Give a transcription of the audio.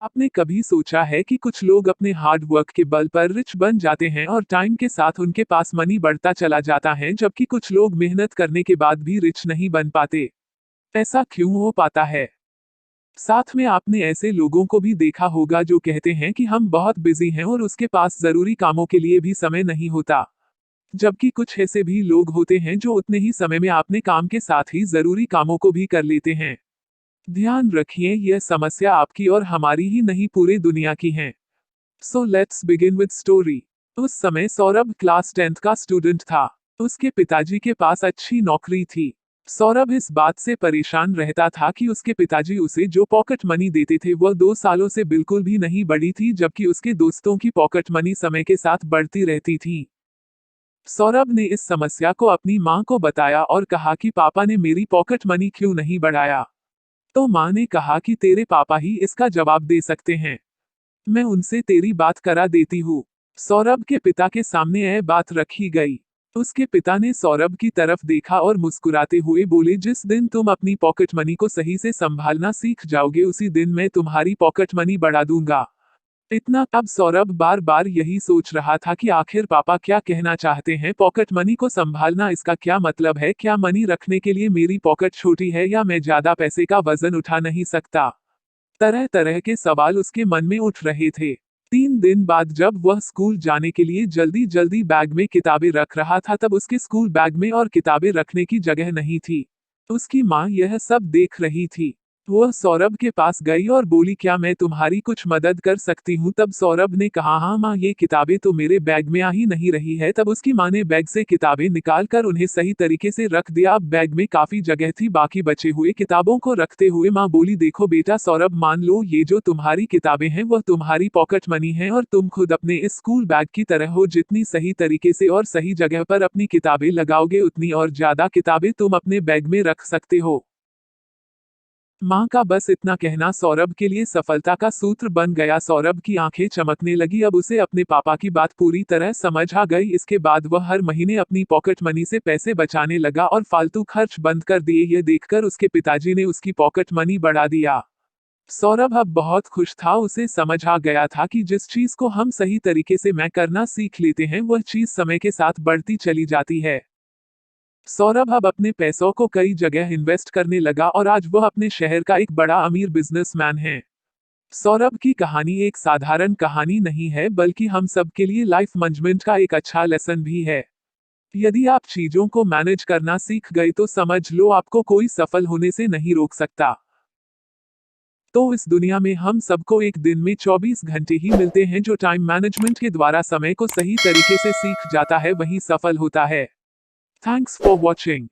आपने कभी सोचा है कि कुछ लोग अपने हार्ड वर्क के बल पर रिच बन जाते हैं और टाइम के साथ उनके पास मनी बढ़ता चला जाता है, जबकि कुछ लोग मेहनत करने के बाद भी रिच नहीं बन पाते। ऐसा क्यों हो पाता है? साथ में आपने ऐसे लोगों को भी देखा होगा जो कहते हैं कि हम बहुत बिजी हैं और उसके पास जरूरी कामों के लिए भी समय नहीं होता। जबकि कुछ ऐसे भी लोग होते हैं जो उतने ही समय में अपने काम के साथ ही जरूरी कामों को भी कर लेते हैं। ध्यान रखिए, यह समस्या आपकी और हमारी ही नहीं, पूरी दुनिया की है। So let's begin with story. उस समय सौरभ क्लास 10th का स्टूडेंट था। उसके पिताजी के पास अच्छी नौकरी थी। सौरभ इस बात से परेशान रहता था कि उसके पिताजी उसे जो पॉकेट मनी देते थे वह 2 सालों से बिल्कुल भी नहीं बढ़ी थी, जबकि उसके दोस्तों की पॉकेट मनी समय के साथ बढ़ती रहती थी। सौरभ ने इस समस्या को अपनी माँ को बताया और कहा कि पापा ने मेरी पॉकेट मनी क्यों नहीं बढ़ाया। तो माँ ने कहा कि तेरे पापा ही इसका जवाब दे सकते हैं, मैं उनसे तेरी बात करा देती हूँ। सौरभ के पिता के सामने यह बात रखी गई। उसके पिता ने सौरभ की तरफ देखा और मुस्कुराते हुए बोले, जिस दिन तुम अपनी पॉकेट मनी को सही से संभालना सीख जाओगे उसी दिन मैं तुम्हारी पॉकेट मनी बढ़ा दूंगा। इतना अब सौरभ बार बार यही सोच रहा था कि आखिर पापा क्या कहना चाहते हैं। पॉकेट मनी को संभालना, इसका क्या मतलब है? क्या मनी रखने के लिए मेरी पॉकेट छोटी है या मैं ज्यादा पैसे का वजन उठा नहीं सकता? तरह तरह के सवाल उसके मन में उठ रहे थे। 3 दिन बाद जब वह स्कूल जाने के लिए जल्दी जल्दी बैग में किताबें रख रहा था, तब उसके स्कूल बैग में और किताबें रखने की जगह नहीं थी। उसकी माँ यह सब देख रही थी। वह सौरभ के पास गई और बोली, क्या मैं तुम्हारी कुछ मदद कर सकती हूँ? तब सौरभ ने कहा, हाँ माँ, ये किताबें तो मेरे बैग में आ ही नहीं रही है। तब उसकी माँ ने बैग से किताबें निकाल कर उन्हें सही तरीके से रख दिया। अब बैग में काफी जगह थी। बाकी बचे हुए किताबों को रखते हुए माँ बोली, देखो बेटा सौरभ, मान लो ये जो तुम्हारी किताबें हैं वह तुम्हारी पॉकेट मनी है और तुम खुद अपने इस स्कूल बैग की तरह हो। जितनी सही तरीके से और सही जगह पर अपनी किताबें लगाओगे उतनी और ज्यादा किताबें तुम अपने बैग में रख सकते हो। माँ का बस इतना कहना सौरभ के लिए सफलता का सूत्र बन गया। सौरभ की आंखें चमकने लगी। अब उसे अपने पापा की बात पूरी तरह समझ आ गई। इसके बाद वह हर महीने अपनी पॉकेट मनी से पैसे बचाने लगा और फालतू खर्च बंद कर दिए। यह देखकर उसके पिताजी ने उसकी पॉकेट मनी बढ़ा दिया। सौरभ अब बहुत खुश था। उसे समझ आ गया था कि जिस चीज को हम सही तरीके से मैं करना सीख लेते हैं वह चीज समय के साथ बढ़ती चली जाती है। सौरभ अब अपने पैसों को कई जगह इन्वेस्ट करने लगा और आज वह अपने शहर का एक बड़ा अमीर बिजनेसमैन है। सौरभ की कहानी एक साधारण कहानी नहीं है, बल्कि हम सब के लिए लाइफ मैनेजमेंट का एक अच्छा लेसन भी है। यदि आप चीजों को मैनेज करना सीख गए तो समझ लो आपको कोई सफल होने से नहीं रोक सकता। तो इस दुनिया में हम सबको एक दिन में 24 घंटे ही मिलते हैं। जो टाइम मैनेजमेंट के द्वारा समय को सही तरीके से सीख जाता है वही सफल होता है। Thanks for watching.